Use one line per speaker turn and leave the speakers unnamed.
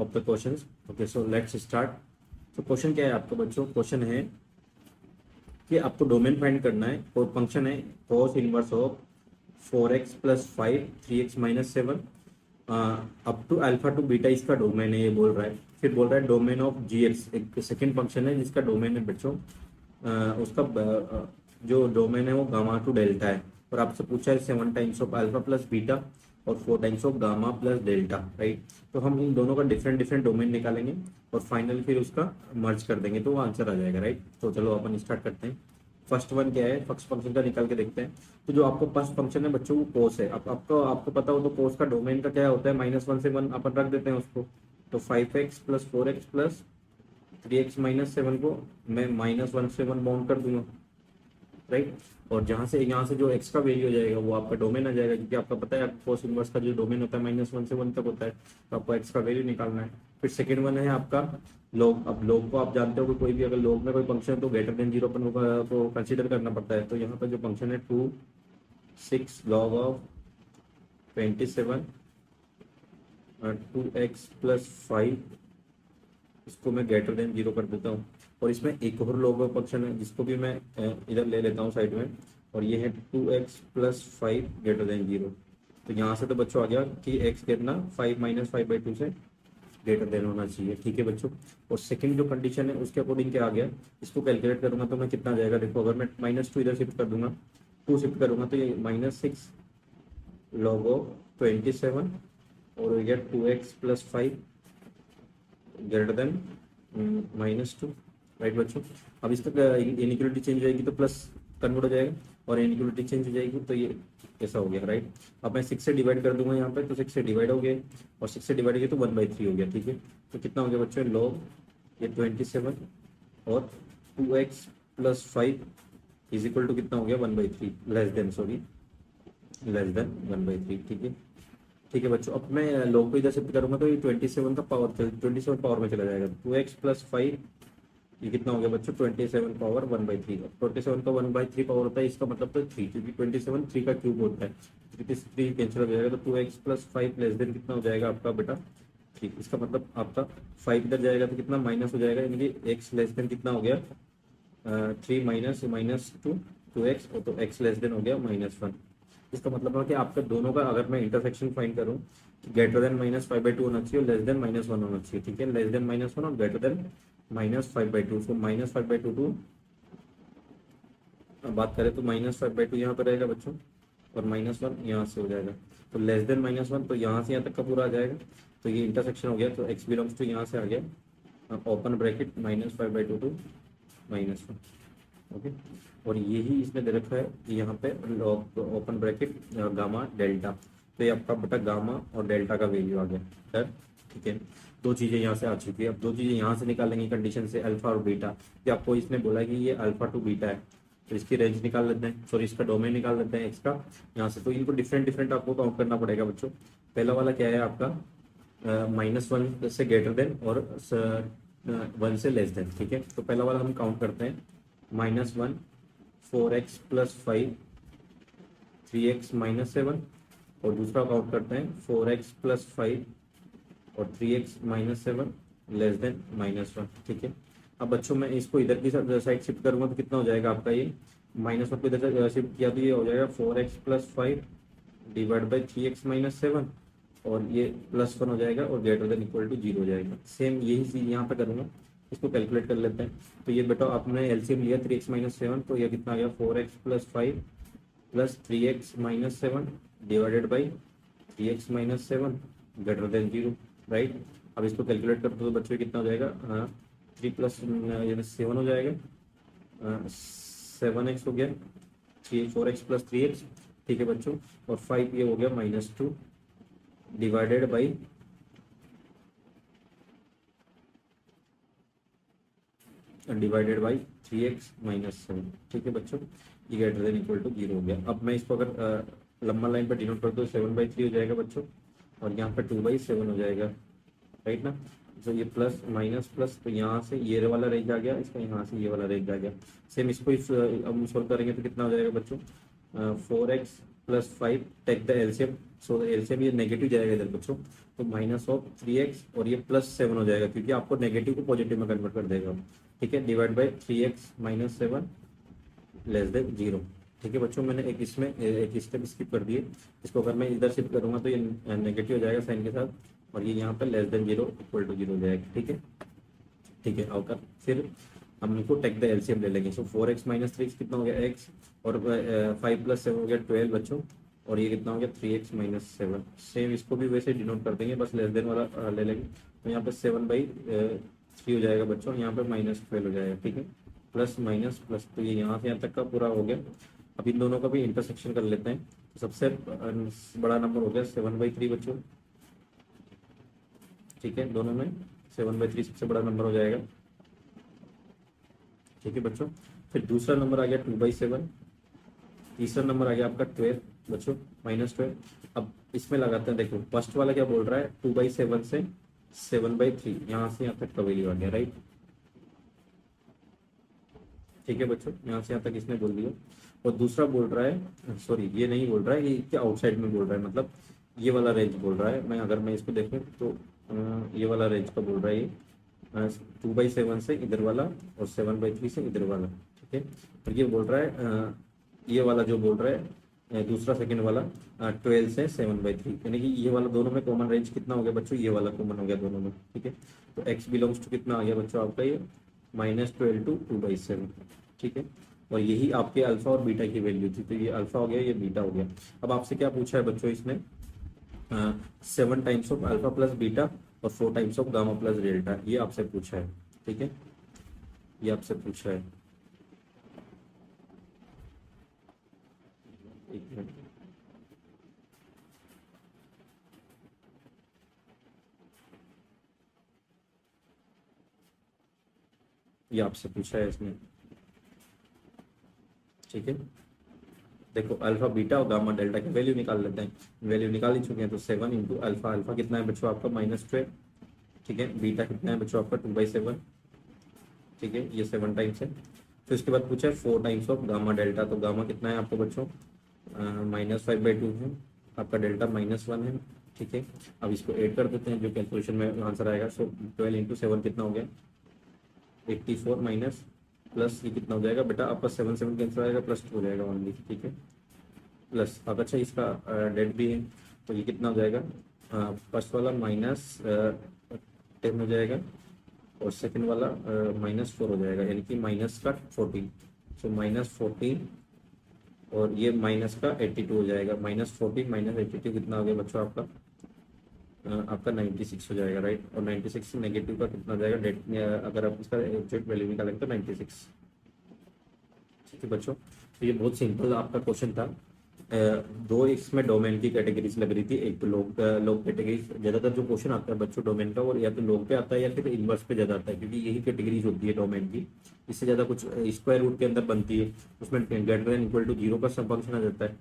Of the questions. Okay, so let's start. तो question क्या है आपका बच्चों? क्वेश्चन है कि आपको डोमेन फाइंड करना है। और फंक्शन है cos inverse of 4x plus 5 3x minus 7 up to alpha to beta, इसका डोमेन है ये बोल रहा है। फिर बोल रहा है डोमेन ऑफ gx, एक सेकंड फंक्शन है जिसका डोमेन है बच्चों उसका जो डोमेन है वो गामा टू डेल्टा है। और आपसे पूछा है 7 times of alpha plus beta और 4 times of gamma plus delta, right. तो हम इन दोनों का डिफरेंट डिफरेंट डोमेन निकालेंगे और फाइनल फिर उसका मर्ज कर देंगे तो वो आंसर आ जाएगा, राइट। तो चलो अपन स्टार्ट करते हैं। फर्स्ट वन क्या है, फर्स्ट फंक्शन का निकाल के देखते हैं। तो जो आपको फर्स्ट फंक्शन है बच्चों वो कोस है। अब आपको पता हो तो कोस का डोमेन का क्या होता है, -1 से 1 अपन रख देते हैं उसको। तो 5x plus 4x plus 3x minus 7 को मैं -1 से 1 बाउंड कर दूंगा, राइट। और जहां से यहाँ से जो x का वैल्यू हो जाएगा वो आपका डोमेन आ जाएगा, क्योंकि आपका पता है कोस इनवर्स का जो डोमेन होता है -1 से 1 तक होता है। तो आपको x का वैल्यू निकालना है। फिर सेकंड वन है आपका log। अब log को आप जानते हो कि कोई भी अगर log में कोई फंक्शन है तो ग्रेटर देन 0 अपन को कंसीडर करना पड़ता है। तो यहाँ पर जो फंक्शन है 6 log ऑफ 27 2x प्लस 5, इसको मैं ग्रेटर देन 0 कर देता हूँ। और इसमें एक और log फंक्शन है जिसको भी मैं इधर ले लेता हूँ साइड में, और ये है 2x प्लस 5 ग्रेटर देन 0। तो यहाँ से तो बच्चों आ गया कि x कितना 5 माइनस 5/2 से ग्रेटर देन होना चाहिए, ठीक है बच्चों। और सेकंड जो कंडीशन है उसके अकॉर्डिंग क्या आ गया, इसको कैलकुलेट करूंगा तो मैं कितना आ जाएगा, देखो अगर मैं -2 इधर शिफ्ट कर दूंगा, 2 शिफ्ट करूंगा तो ये -6 log ऑफ 27 और ये 2x plus 5 greater than -2, right बच्चों। अब इसका इनइक्वालिटी चेंज हो जाएगी तो प्लस कन्वर्ट हो जाएगा, और इनइक्वालिटी चेंज हो जाएगी तो ये ऐसा हो गया, राइट। अब मैं 6 से डिवाइड कर दूंगा यहाँ पे, तो 6 से डिवाइड हो गया और 6 से डिवाइड किया तो 1/3 हो गया, ठीक है। तो कितना हो गया बच्चों, log ये 27 और 2x plus 5 is equal to कितना हो गया 1/3, लेस देन 1/3, ठीक है। ठीक है बच्चों, अब मैं log को इधर शिफ्ट करूंगा तो ये 27 का पावर 27 पावर में चला जाएगा। 2x प्लस 5 ये कितना हो गया बच्चों 27 पावर 1/3। 27 का 1/3 पावर होता है, इसका मतलब तो 3, क्योंकि 27 3 का क्यूब होता है। 3 कैंसिल हो जाएगा तो 2x प्लस 5 लेस देन कितना हो जाएगा आपका बेटा 3। इसका मतलब आपका 5 इधर जाएगा तो कितना माइनस हो जाएगा, यानी कि x लेस देन कितना हो गया 3 माइनस 2x, और तो x लेस देन हो गया -1। इसका मतलब है कि आपका दोनों का अगर मैं इंटरसेक्शन फाइंड करूं तो ग्रेटर देन -5/2 होना चाहिए और लेस देन -1 होना चाहिए, ठीक है। लेस देन -1 और ग्रेटर देन -5/2। सो -5/2 टू बात करें तो -5/2 यहाँ पर रहेगा बच्चों, और -1 यहाँ से हो जाएगा। तो लेस देन -1 तो यहाँ से यहाँ तक का पूरा आ जाएगा। तो ये इंटरसेक्शन हो गया, तो x बिलोंग्स टू यहाँ से आ गया ओपन ब्रैकेट -5/2 टू -1, ओके। और यही इसमें दे रखा है यहाँ पे ओपन ब्रैकेट गामा डेल्टा। तो ये आपका बेटा गामा और डेल्टा का वैल्यू आ गया, डन, ठीक है। दो चीजें यहाँ से आ चुकी है। अब दो चीजें यहाँ से निकालेंगे कंडीशन से, अल्फा और बीटा। कि आपको इसने बोला कि ये अल्फा टू बीटा है, तो इसकी रेंज निकाल लेते हैं, सॉरी इसका डोमेन निकाल लेते हैं एक्स का यहाँ से। तो इनको डिफरेंट डिफरेंट आपको काउंट करना पड़ेगा बच्चों। पहला वाला क्या है आपका -1 से ग्रेटर देन और 1 से लेस देन, ठीक है। तो पहला वाला हम काउंट करते हैं -1 4x प्लस 5 3x माइनस 7, और दूसरा काउंट करते हैं 4x प्लस 5 और 3x माइनस 7 लेस देन -1, ठीक है। अब बच्चों मैं इसको इधर की साइड शिफ्ट करूंगा तो कितना हो जाएगा आपका ये -1 को इधर से शिफ्ट किया तो ये हो जाएगा 4x plus 5 divide by 3x minus 7, और ये +1 हो जाएगा और ग्रेटर देन इक्वल टू 0 हो जाएगा। सेम यही चीज यहाँ पे करूंगा, इसको कैलकुलेट कर लेते हैं। तो ये बेटा आपने एलसीएम लिया 3x माइनस 7, तो ये कितना आ गया 4x plus 5 plus 3x minus 7 divided by 3x minus 7 greater than 0, right. अब इसको कैलकुलेट करते तो बच्चों कितना हो जाएगा 3 प्लस 7 हो जाएगा 7x हो गया 4x प्लस 3x, ठीक है बच्चों। और 5 ये हो गया -2 डिवाइडेड बाई 3x माइनस 7, ठीक है बच्चों। ये ग्रेटर देन इक्वल टू 0 हो गया। अब मैं इसको अगर लंबा लाइन पर डिनोट कर दूँ 7/3 हो जाएगा बच्चों, और यहाँ पर 2/7 हो जाएगा, राइट ना। तो ये प्लस माइनस प्लस, तो यहाँ से ये वाला रेंज आ गया, इसका यहाँ से ये वाला रेंज आ गया। सेम इसको अब सोल्व करेंगे तो कितना हो जाएगा बच्चों 4x plus 5 take the LCM, so LCM ये नेगेटिव जाएगा इधर बच्चों, तो -3x और ये +7 हो जाएगा क्योंकि आपको नेगेटिव को पॉजिटिव में कन्वर्ट कर देगा। ठीक है, डिवाइड बाई 3x - 7 << 0। ठीक है बच्चों, मैंने एक इसमें एक स्टेप स्किप कर दिए, इसको अगर मैं इधर शिफ्ट करूंगा तो ये नेगेटिव हो जाएगा साइन के साथ और ये यहाँ पर << 0 = 0 हो जाएगा। ठीक है, ठीक है, और फिर हम इनको टेक द एलसीएम ले लेंगे। सो 4x - 3x कितना हो गया x, और 5 + 7 हो गया 12 बच्चों, और ये कितना हो गया 3x - 7। सेम इसको भी वैसे डिनोट कर देंगे, बस लेस देन वाला ले लेंगे, तो यहाँ पे 7/3 हो जाएगा बच्चों, यहाँ पे -12 हो जाएगा। ठीक है, प्लस माइनस प्लस, तो ये यहाँ से यहाँ तक का पूरा हो गया। अब इन दोनों का भी इंटरसेक्शन कर लेते हैं, तो सबसे बड़ा नंबर हो गया 7/3 बच्चों। ठीक है, दोनों में 7/3 सबसे बड़ा नंबर हो जाएगा। ठीक है बच्चों, फिर दूसरा नंबर आ गया 2/7, तीसरा नंबर आ गया आपका 12 बच्चों, -12। अब इसमें लगाते हैं, देखो फर्स्ट वाला क्या बोल रहा है, 2/7 से 7/3, यहाँ से यहाँ तक का वैल्यू आ गया, राइट। ठीक है बच्चों, यहाँ से यहाँ तक इसने बोल दिया। और दूसरा बोल रहा है, सॉरी ये नहीं बोल रहा है, ये क्या आउटसाइड में बोल रहा है, मतलब ये वाला रेंज बोल रहा है। मैं अगर मैं इसको देखूँ तो ये वाला रेंज का बोल रहा है, ये 2/7 से इधर वाला और 7/3 से इधर वाला। ठीक है, और ये बोल रहा है ये वाला जो बोल रहा है दूसरा सेकंड वाला 12 से 7/3, यानी कि ये वाला दोनों में कॉमन रेंज कितना हो गया बच्चों, ये वाला कॉमन हो गया दोनों में। ठीक है, तो x बिलोंग्स टू कितना आ गया बच्चों आपका, ये -12 to 2/7। ठीक है, और यही आपके अल्फा और बीटा की वैल्यू थी, तो ये अल्फा हो गया, ये बीटा हो गया। अब आपसे क्या पूछा है बच्चों इसने, 7 times of alpha plus beta और 4 times of gamma plus delta, ये आपसे पूछा है। ठीक है, ये आपसे पूछा है। एक मिनट, ये आपसे पूछा है इसने। ठीक है, देखो अल्फा बीटा और गामा डेल्टा की वैल्यू निकाल लेते हैं, वैल्यू निकाल ही चुके हैं, तो 7 इंटू अल्फा, अल्फा कितना है बच्चों आपका -12। ठीक है, बीटा कितना है बच्चों आपका 2/7। ठीक है, ये 7 टाइम्स है। फिर उसके बाद पूछा है 4 टाइम्स ऑफ गामा डेल्टा, तो गामा कितना है आपको बच्चों -5/2 है, आपका डेल्टा -1 है। ठीक है, अब इसको ऐड कर देते हैं, जो कैलकुलेशन में आंसर आएगा। सो 12 इंटू 7 कितना हो गया 84 माइनस प्लस ये कितना हो जाएगा बेटा आपका 7 कैंसिल आएगा, +2 हो जाएगा ओनली। ठीक है, प्लस अब अच्छा इसका डेट भी है, तो ये कितना हो जाएगा, फर्स्ट वाला -10 हो जाएगा और सेकंड वाला -4 हो जाएगा, यानी कि -14। सो -14 और ये माइनस का 82 हो जाएगा, -14 - 82 कितना हो गया बच्चों आपका, आपका 96 हो जाएगा, राइट। और 96 से नेगेटिव का कितना हो जाएगा डेट, अगर आप इसका एग्जैक्ट वैल्यू निकालेंगे तो 96। ठीक है बच्चों, तो ये बहुत सिंपल आपका क्वेश्चन था। दो इसमें डोमेन की कैटेगरीज लग रही थी, एक तो लोग कैटेगरीज, ज्यादातर जो क्वेश्चन आता है बच्चों डोमेन का, और या तो लोग पे आता है या फिर इनवर्स पे ज्यादा आता है, क्योंकि यही कैटेगरीज होती है डोमेन की। इससे ज्यादा कुछ स्क्वायर रूट के अंदर बनती है, उसमें ग्रेटर देन इक्वल टू 0 का सब फंक्शन आ जाता है।